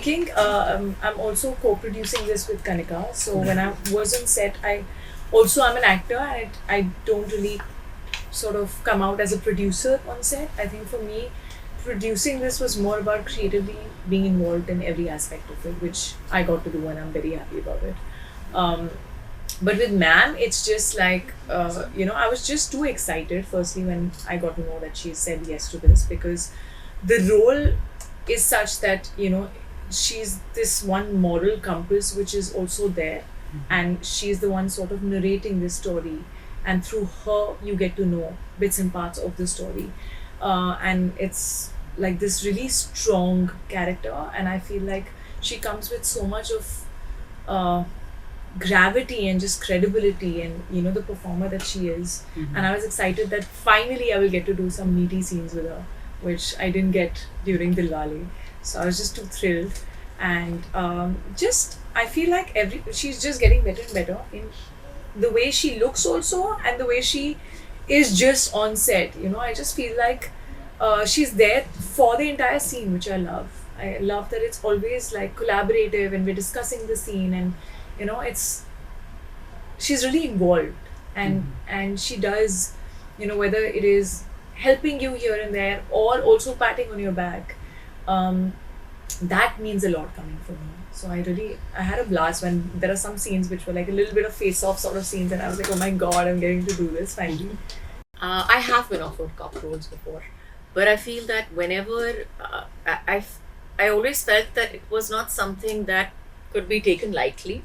thinking I'm also co-producing this with Kanika. So when I was on set, I'm an actor, and I don't really sort of come out as a producer on set. I think for me, producing this was more about creatively being involved in every aspect of it, which I got to do, and I'm very happy about it. But with Ma'am, it's just like, I was just too excited, firstly, when I got to know that she said yes to this, because the role is such that, she's this one moral compass which is also there, and she's the one sort of narrating this story, and through her, you get to know bits and parts of the story. And it's like this really strong character, and I feel like she comes with so much of gravity and just credibility, and the performer that she is. And I was excited that finally I will get to do some meaty scenes with her, which I didn't get during Dilwale. So I was just too thrilled, and I feel like she's just getting better and better in the way she looks also, and the way she is just on set. I just feel like she's there for the entire scene, which I love. I love that it's always like collaborative, and we're discussing the scene, and she's really involved, and she does, whether it is helping you here and there or also patting on your back, that means a lot coming from me. So I had a blast when there are some scenes which were like a little bit of face-off sort of scenes, and I was like, oh my god, I'm getting to do this finally. I have been offered cop roles before, but I feel that whenever I always felt that it was not something that could be taken lightly,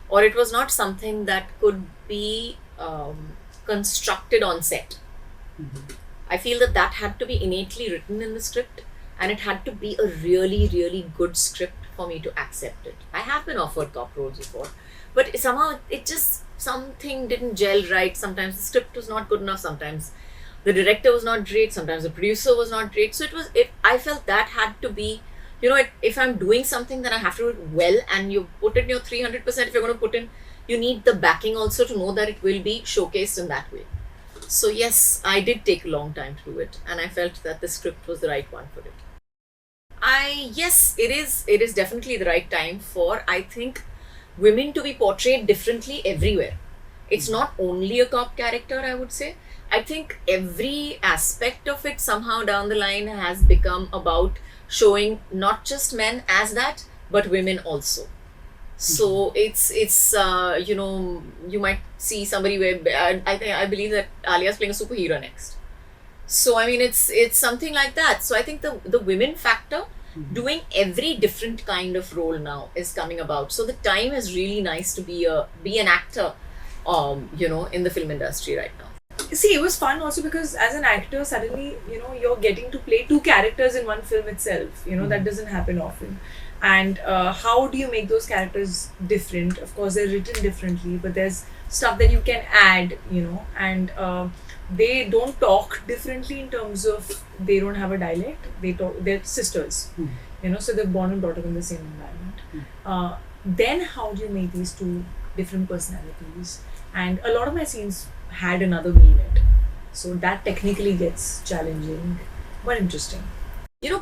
or it was not something that could be constructed on set. I feel that had to be innately written in the script, and it had to be a really, really good script for me to accept it. I have been offered cop roles before, but somehow something didn't gel right. Sometimes the script was not good enough, sometimes the director was not great, sometimes the producer was not great. So I felt that had to be, if I'm doing something, then I have to do it well, and you put in your 300%. If you're going to put in, you need the backing also to know that it will be showcased in that way. So yes, I did take a long time to do it, and I felt that the script was the right one for it. Yes, it is definitely the right time for, I think, women to be portrayed differently everywhere. It's not only a cop character, I would say. I think every aspect of it somehow down the line has become about showing not just men as that, but women also. So it's you might see somebody where I believe that Alia is playing a superhero next. So I mean, it's something like that. So I think the women factor, doing every different kind of role now, is coming about. So the time is really nice to be an actor, in the film industry right now. See, it was fun also because as an actor, suddenly, you're getting to play two characters in one film itself. That doesn't happen often. And how do you make those characters different? Of course, they're written differently, but there's stuff that you can add, and they don't talk differently in terms of they don't have a dialect. They're sisters, so they're born and brought up in the same environment. Then how do you make these two different personalities? And a lot of my scenes had another me in it, so that technically gets challenging but interesting.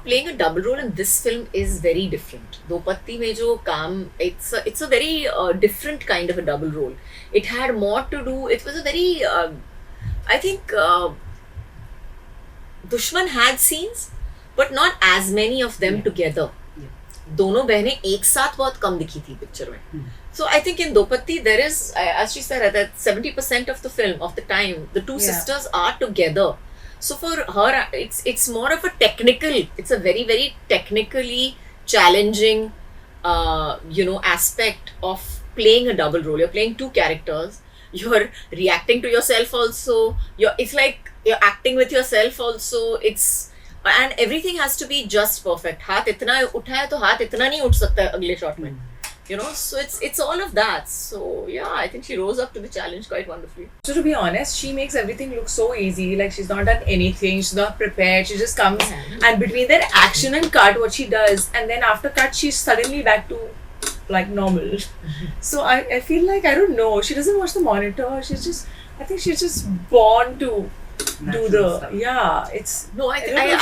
Playing a double role in this film is very different. Do Patti mein jo kaam, it's a very different kind of a double role. It had more to do. It was a very I think Dushman had scenes, but not as many of them together. दोनों बहनें एक साथ बहुत कम दिखी थी picture में. So I think in Dopatti there is, as she said, that 70% of the film, of the time, the two sisters are together. So for her, it's more of a technical. It's a very, very technically challenging, aspect of playing a double role. You're playing two characters. You're reacting to yourself also. It's like you're acting with yourself also. And everything has to be just perfect. हाथ इतना उठाया तो हाथ इतना नहीं उठ सकता अगले shot में. So it's all of that. So yeah, I think she rose up to the challenge quite wonderfully. So to be honest, she makes everything look so easy. Like she's not done anything. She's not prepared. She just comes and between that action and cut, what she does, and then after cut, she's suddenly back to like normal. So I feel like, I don't know. She doesn't watch the monitor. I think she's just born to do the stuff.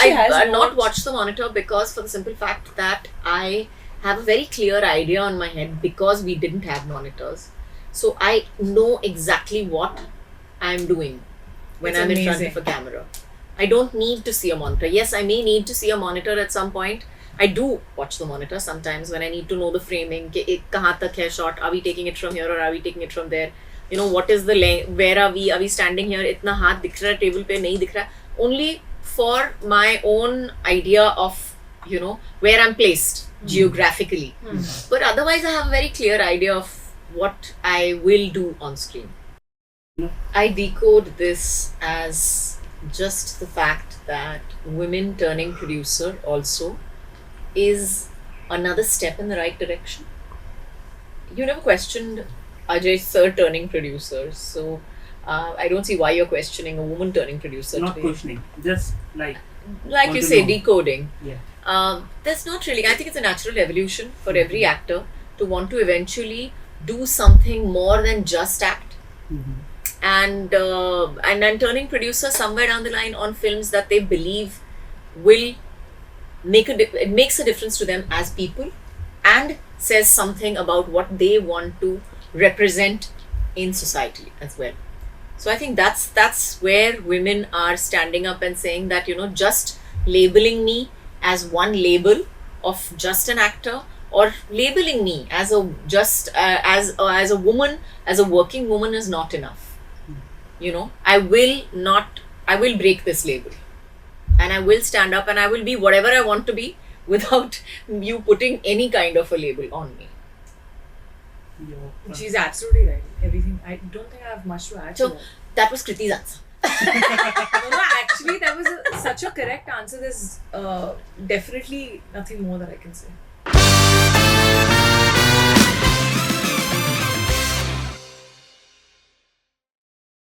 I not watch the monitor because for the simple fact that I have a very clear idea on my head because we didn't have monitors. So I know exactly what I'm doing when It's I'm in front amazing. of a camera. I don't need to see a monitor. Yes, I may need to see a monitor at some point. I do watch the monitor sometimes when I need to know the framing. कि कहाँ तक है shot? Are we taking it from here or are we taking it from there? You know, what is the length? Where are we? Are we standing here? इतना हाथ दिख रहा है table पे नहीं दिख रहा है. Only for my own idea of, you know, where I'm placed geographically. But otherwise, I have a very clear idea of what I will do on screen. I decode this as just the fact that women turning producer also is another step in the right direction. You never questioned Ajay sir turning producer, so I don't see why you're questioning a woman turning producer. Not today. questioning, just like Like you to say, know. decoding. Yeah. There's not really. I think it's a natural evolution for every actor to want to eventually do something more than just act. And then turning producer somewhere down the line on films that they believe will make it makes a difference to them as people and says something about what they want to represent in society as well. So I think that's where women are standing up and saying that, you know, just labeling me as one label of just an actor or labeling me as a just as a woman, as a working woman is not enough. You know, I will break this label and I will stand up and I will be whatever I want to be without you putting any kind of a label on me. She's absolutely right. Everything. I don't think I have much to add. So to that. that was Kriti's answer. No, actually, that was such a correct answer. There's definitely nothing more that I can say.